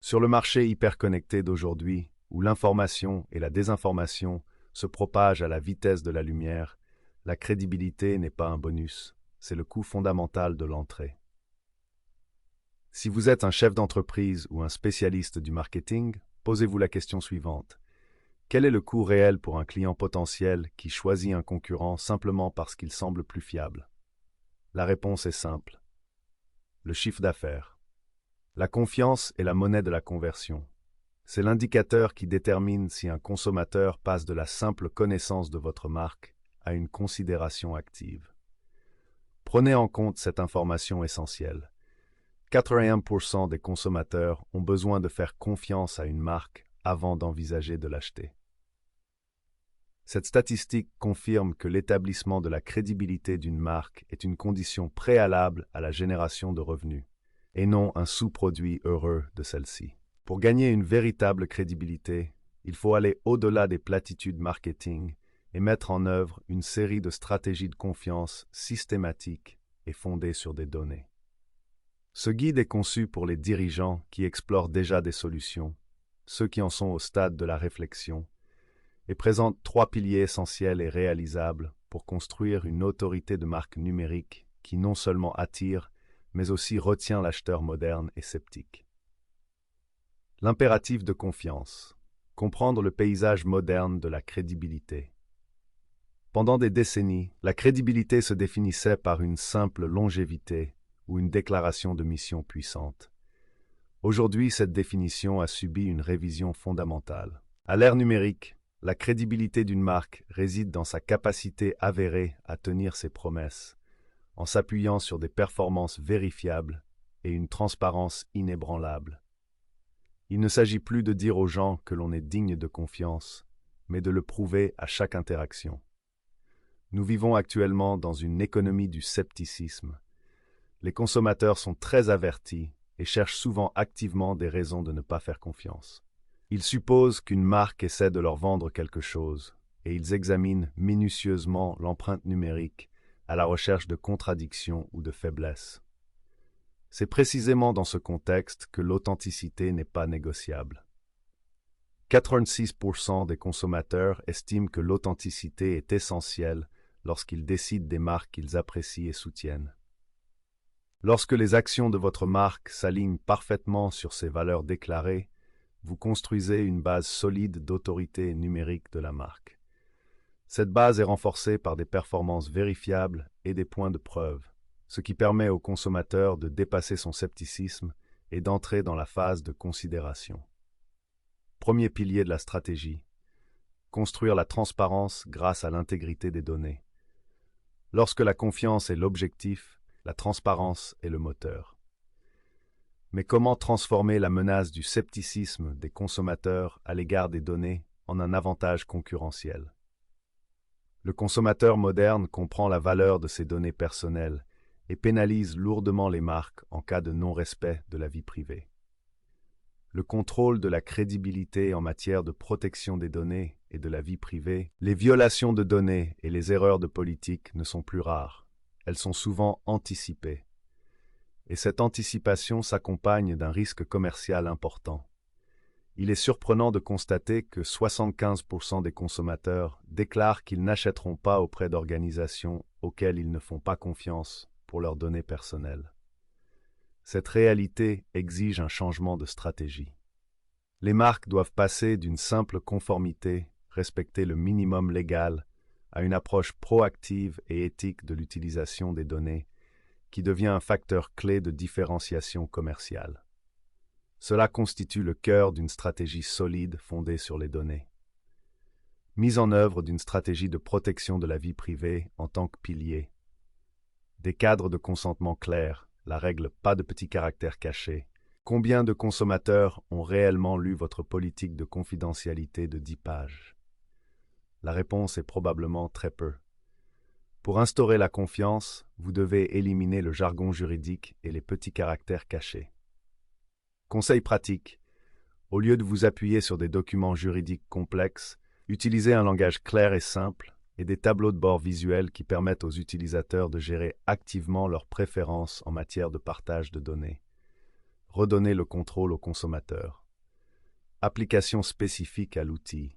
Sur le marché hyperconnecté d'aujourd'hui, où l'information et la désinformation se propagent à la vitesse de la lumière, la crédibilité n'est pas un bonus, c'est le coût fondamental de l'entrée. Si vous êtes un chef d'entreprise ou un spécialiste du marketing, posez-vous la question suivante. Quel est le coût réel pour un client potentiel qui choisit un concurrent simplement parce qu'il semble plus fiable? La réponse est simple. Le chiffre d'affaires. La confiance est la monnaie de la conversion. C'est l'indicateur qui détermine si un consommateur passe de la simple connaissance de votre marque à une considération active. Prenez en compte cette information essentielle. 81% des consommateurs ont besoin de faire confiance à une marque avant d'envisager de l'acheter. Cette statistique confirme que l'établissement de la crédibilité d'une marque est une condition préalable à la génération de revenus, et non un sous-produit heureux de celle-ci. Pour gagner une véritable crédibilité, il faut aller au-delà des platitudes marketing et mettre en œuvre une série de stratégies de confiance systématiques et fondées sur des données. Ce guide est conçu pour les dirigeants qui explorent déjà des solutions, ceux qui en sont au stade de la réflexion, et présente 3 piliers essentiels et réalisables pour construire une autorité de marque numérique qui non seulement attire, mais aussi retient l'acheteur moderne et sceptique. L'impératif de confiance. Comprendre le paysage moderne de la crédibilité. Pendant des décennies, la crédibilité se définissait par une simple longévité ou une déclaration de mission puissante. Aujourd'hui, cette définition a subi une révision fondamentale. À l'ère numérique, la crédibilité d'une marque réside dans sa capacité avérée à tenir ses promesses, en s'appuyant sur des performances vérifiables et une transparence inébranlable. Il ne s'agit plus de dire aux gens que l'on est digne de confiance, mais de le prouver à chaque interaction. Nous vivons actuellement dans une économie du scepticisme. Les consommateurs sont très avertis et cherchent souvent activement des raisons de ne pas faire confiance. Ils supposent qu'une marque essaie de leur vendre quelque chose, et ils examinent minutieusement l'empreinte numérique à la recherche de contradictions ou de faiblesses. C'est précisément dans ce contexte que l'authenticité n'est pas négociable. 86% des consommateurs estiment que l'authenticité est essentielle lorsqu'ils décident des marques qu'ils apprécient et soutiennent. Lorsque les actions de votre marque s'alignent parfaitement sur ces valeurs déclarées, vous construisez une base solide d'autorité numérique de la marque. Cette base est renforcée par des performances vérifiables et des points de preuve, ce qui permet au consommateur de dépasser son scepticisme et d'entrer dans la phase de considération. Premier pilier de la stratégie, construire la transparence grâce à l'intégrité des données. Lorsque la confiance est l'objectif, la transparence est le moteur. Mais comment transformer la menace du scepticisme des consommateurs à l'égard des données en un avantage concurrentiel? Le consommateur moderne comprend la valeur de ses données personnelles et pénalise lourdement les marques en cas de non-respect de la vie privée. Le contrôle de la crédibilité en matière de protection des données et de la vie privée, les violations de données et les erreurs de politique ne sont plus rares. Elles sont souvent anticipées. Et cette anticipation s'accompagne d'un risque commercial important. Il est surprenant de constater que 75% des consommateurs déclarent qu'ils n'achèteront pas auprès d'organisations auxquelles ils ne font pas confiance pour leurs données personnelles. Cette réalité exige un changement de stratégie. Les marques doivent passer d'une simple conformité, respecter le minimum légal, à une approche proactive et éthique de l'utilisation des données, qui devient un facteur clé de différenciation commerciale. Cela constitue le cœur d'une stratégie solide fondée sur les données. Mise en œuvre d'une stratégie de protection de la vie privée en tant que pilier. Des cadres de consentement clairs, la règle pas de petits caractères cachés. Combien de consommateurs ont réellement lu votre politique de confidentialité de 10 pages? La réponse est probablement très peu. Pour instaurer la confiance, vous devez éliminer le jargon juridique et les petits caractères cachés. Conseil pratique. Au lieu de vous appuyer sur des documents juridiques complexes, utilisez un langage clair et simple et des tableaux de bord visuels qui permettent aux utilisateurs de gérer activement leurs préférences en matière de partage de données. redonner le contrôle au consommateur. Application spécifique à l'outil.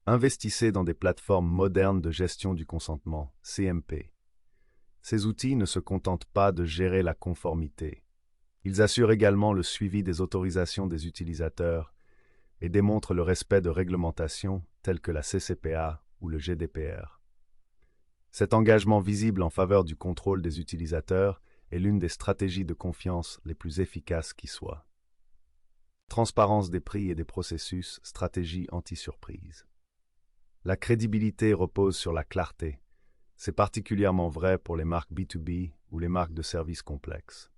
Investissez dans des plateformes modernes de gestion du consentement, CMP. Ces outils ne se contentent pas de gérer la conformité. Ils assurent également le suivi des autorisations des utilisateurs et démontrent le respect de réglementations telles que la CCPA ou le GDPR. Cet engagement visible en faveur du contrôle des utilisateurs est l'une des stratégies de confiance les plus efficaces qui soient. Transparence des prix et des processus, stratégie anti-surprise. La crédibilité repose sur la clarté. C'est particulièrement vrai pour les marques B2B ou les marques de services complexes.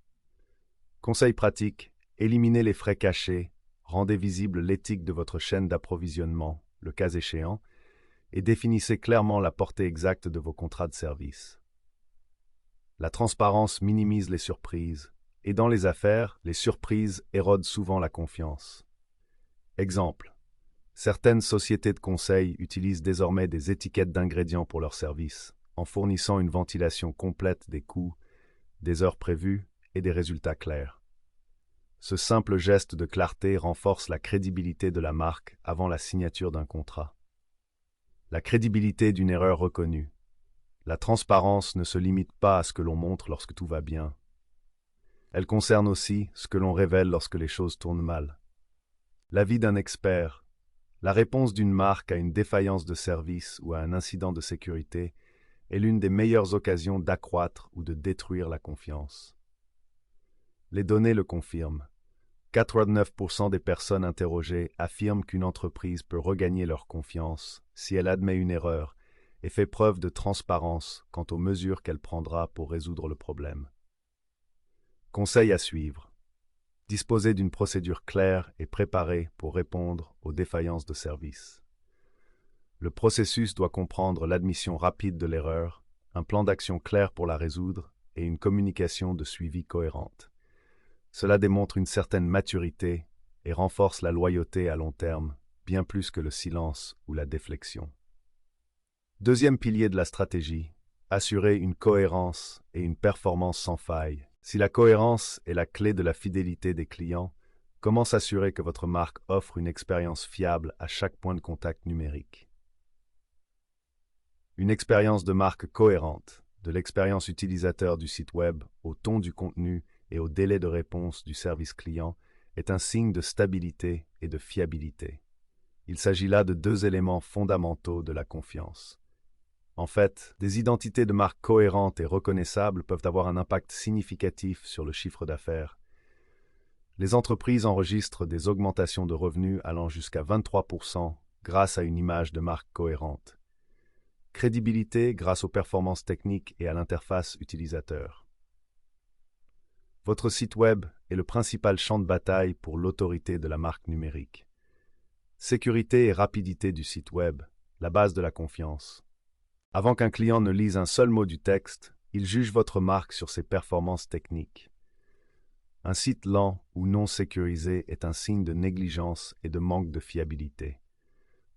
Conseil pratique, éliminez les frais cachés, rendez visible l'éthique de votre chaîne d'approvisionnement, le cas échéant, et définissez clairement la portée exacte de vos contrats de service. La transparence minimise les surprises, et dans les affaires, les surprises érodent souvent la confiance. Exemple. Certaines sociétés de conseil utilisent désormais des étiquettes d'ingrédients pour leurs services, en fournissant une ventilation complète des coûts, des heures prévues et des résultats clairs. Ce simple geste de clarté renforce la crédibilité de la marque avant la signature d'un contrat. La crédibilité d'une erreur reconnue. La transparence ne se limite pas à ce que l'on montre lorsque tout va bien. Elle concerne aussi ce que l'on révèle lorsque les choses tournent mal. L'avis d'un expert. La réponse d'une marque à une défaillance de service ou à un incident de sécurité est l'une des meilleures occasions d'accroître ou de détruire la confiance. Les données le confirment. 89% des personnes interrogées affirment qu'une entreprise peut regagner leur confiance si elle admet une erreur et fait preuve de transparence quant aux mesures qu'elle prendra pour résoudre le problème. Conseil à suivre. Disposer d'une procédure claire et préparée pour répondre aux défaillances de service. Le processus doit comprendre l'admission rapide de l'erreur, un plan d'action clair pour la résoudre et une communication de suivi cohérente. Cela démontre une certaine maturité et renforce la loyauté à long terme, bien plus que le silence ou la déflexion. Deuxième pilier de la stratégie, assurer une cohérence et une performance sans faille. Si la cohérence est la clé de la fidélité des clients, comment s'assurer que votre marque offre une expérience fiable à chaque point de contact numérique? Une expérience de marque cohérente, de l'expérience utilisateur du site web au ton du contenu et au délai de réponse du service client, est un signe de stabilité et de fiabilité. Il s'agit là de deux éléments fondamentaux de la confiance. En fait, des identités de marque cohérentes et reconnaissables peuvent avoir un impact significatif sur le chiffre d'affaires. Les entreprises enregistrent des augmentations de revenus allant jusqu'à 23% grâce à une image de marque cohérente. Crédibilité grâce aux performances techniques et à l'interface utilisateur. Votre site web est le principal champ de bataille pour l'autorité de la marque numérique. Sécurité et rapidité du site web, la base de la confiance. Avant qu'un client ne lise un seul mot du texte, il juge votre marque sur ses performances techniques. Un site lent ou non sécurisé est un signe de négligence et de manque de fiabilité.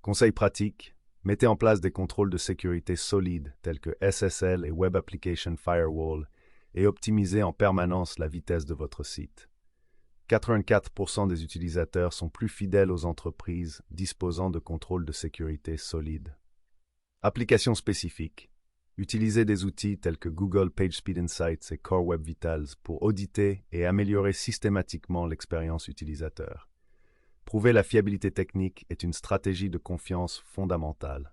Conseil pratique, mettez en place des contrôles de sécurité solides tels que SSL et Web Application Firewall et optimisez en permanence la vitesse de votre site. 84% des utilisateurs sont plus fidèles aux entreprises disposant de contrôles de sécurité solides. Applications spécifiques. Utilisez des outils tels que Google PageSpeed Insights et Core Web Vitals pour auditer et améliorer systématiquement l'expérience utilisateur. Prouver la fiabilité technique est une stratégie de confiance fondamentale.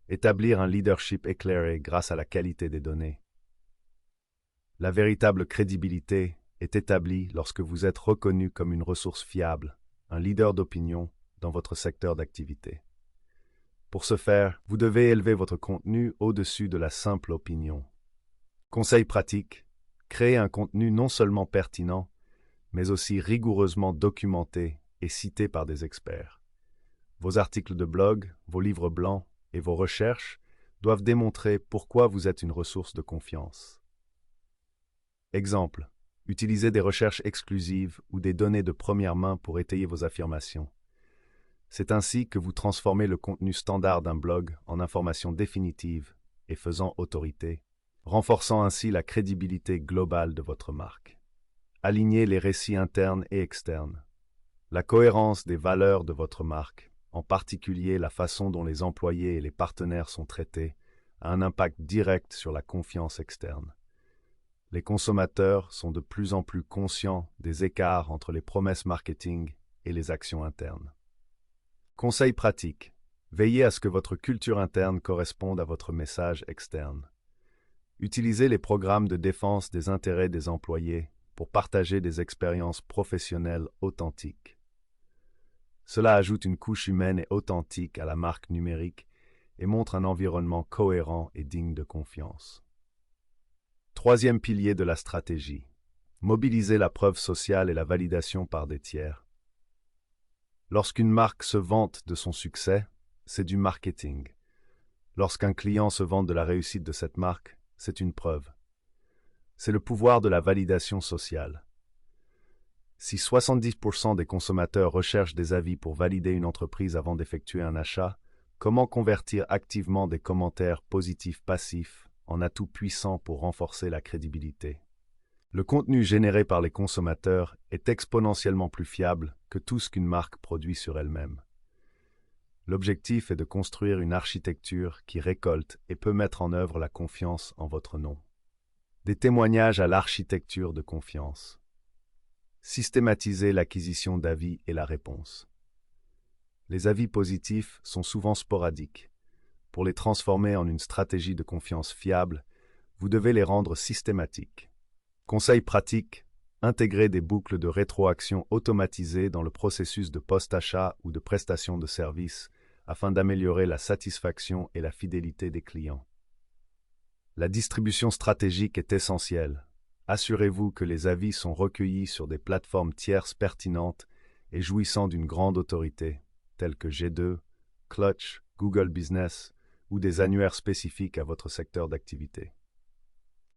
Établir un leadership éclairé grâce à la qualité des données. La véritable crédibilité est établie lorsque vous êtes reconnu comme une ressource fiable, un leader d'opinion dans votre secteur d'activité. Pour ce faire, vous devez élever votre contenu au-dessus de la simple opinion. Conseil pratique, créez un contenu non seulement pertinent, mais aussi rigoureusement documenté et cité par des experts. Vos articles de blog, vos livres blancs et vos recherches doivent démontrer pourquoi vous êtes une ressource de confiance. Exemple, utilisez des recherches exclusives ou des données de première main pour étayer vos affirmations. C'est ainsi que vous transformez le contenu standard d'un blog en information définitive et faisant autorité, renforçant ainsi la crédibilité globale de votre marque. Alignez les récits internes et externes. La cohérence des valeurs de votre marque, en particulier la façon dont les employés et les partenaires sont traités, a un impact direct sur la confiance externe. Les consommateurs sont de plus en plus conscients des écarts entre les promesses marketing et les actions internes. Conseil pratique. Veillez à ce que votre culture interne corresponde à votre message externe. Utilisez les programmes de défense des intérêts des employés pour partager des expériences professionnelles authentiques. Cela ajoute une couche humaine et authentique à la marque numérique et montre un environnement cohérent et digne de confiance. Troisième pilier de la stratégie. Mobiliser la preuve sociale et la validation par des tiers. Lorsqu'une marque se vante de son succès, c'est du marketing. Lorsqu'un client se vante de la réussite de cette marque, c'est une preuve. C'est le pouvoir de la validation sociale. Si 70% des consommateurs recherchent des avis pour valider une entreprise avant d'effectuer un achat, comment convertir activement des commentaires positifs passifs en atouts puissants pour renforcer la crédibilité? Le contenu généré par les consommateurs est exponentiellement plus fiable que tout ce qu'une marque produit sur elle-même. L'objectif est de construire une architecture qui récolte et peut mettre en œuvre la confiance en votre nom. Des témoignages à l'architecture de confiance. Systématiser l'acquisition d'avis et la réponse. Les avis positifs sont souvent sporadiques. Pour les transformer en une stratégie de confiance fiable, vous devez les rendre systématiques. Conseil pratique, intégrer des boucles de rétroaction automatisées dans le processus de post-achat ou de prestation de services afin d'améliorer la satisfaction et la fidélité des clients. La distribution stratégique est essentielle. Assurez-vous que les avis sont recueillis sur des plateformes tierces pertinentes et jouissant d'une grande autorité, telles que G2, Clutch, Google Business ou des annuaires spécifiques à votre secteur d'activité.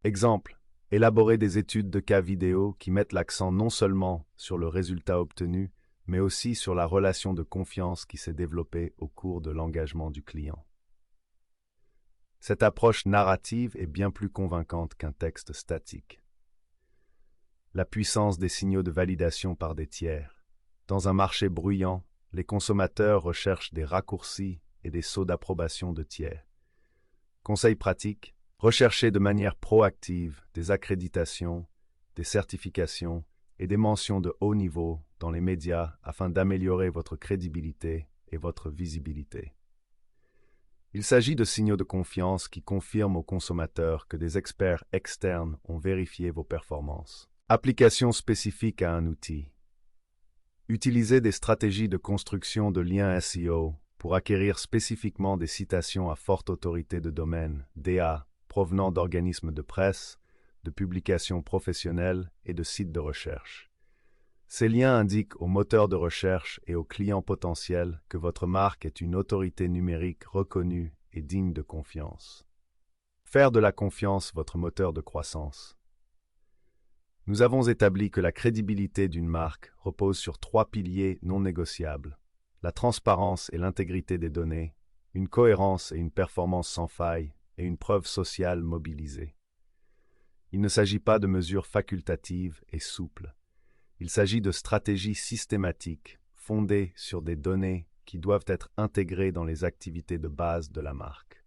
Exemple. Élaborer des études de cas vidéo qui mettent l'accent non seulement sur le résultat obtenu, mais aussi sur la relation de confiance qui s'est développée au cours de l'engagement du client. Cette approche narrative est bien plus convaincante qu'un texte statique. La puissance des signaux de validation par des tiers. Dans un marché bruyant, les consommateurs recherchent des raccourcis et des sauts d'approbation de tiers. Conseil pratique. Recherchez de manière proactive des accréditations, des certifications et des mentions de haut niveau dans les médias afin d'améliorer votre crédibilité et votre visibilité. Il s'agit de signaux de confiance qui confirment aux consommateurs que des experts externes ont vérifié vos performances. Application spécifique à un outil. Utilisez des stratégies de construction de liens SEO pour acquérir spécifiquement des citations à forte autorité de domaine, DA, provenant d'organismes de presse, de publications professionnelles et de sites de recherche. Ces liens indiquent aux moteurs de recherche et aux clients potentiels que votre marque est une autorité numérique reconnue et digne de confiance. Faire de la confiance votre moteur de croissance. Nous avons établi que la crédibilité d'une marque repose sur 3 piliers non négociables: la transparence et l'intégrité des données, une cohérence et une performance sans faille, et une preuve sociale mobilisée. Il ne s'agit pas de mesures facultatives et souples. Il s'agit de stratégies systématiques, fondées sur des données qui doivent être intégrées dans les activités de base de la marque.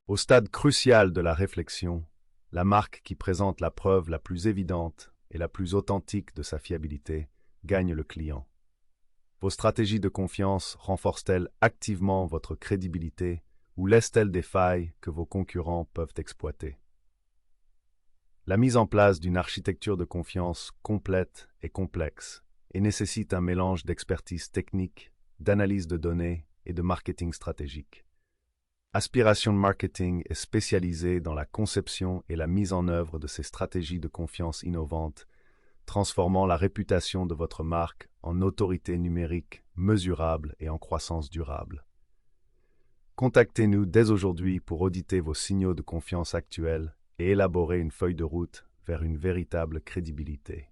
Au stade crucial de la réflexion, la marque qui présente la preuve la plus évidente et la plus authentique de sa fiabilité gagne le client. Vos stratégies de confiance renforcent-elles activement votre crédibilité ou laissent-elles des failles que vos concurrents peuvent exploiter? La mise en place d'une architecture de confiance complète et complexe et nécessite un mélange d'expertise technique, d'analyse de données et de marketing stratégique. Aspiration Marketing est spécialisée dans la conception et la mise en œuvre de ces stratégies de confiance innovantes, transformant la réputation de votre marque en autorité numérique mesurable et en croissance durable. Contactez-nous dès aujourd'hui pour auditer vos signaux de confiance actuels et élaborer une feuille de route vers une véritable crédibilité.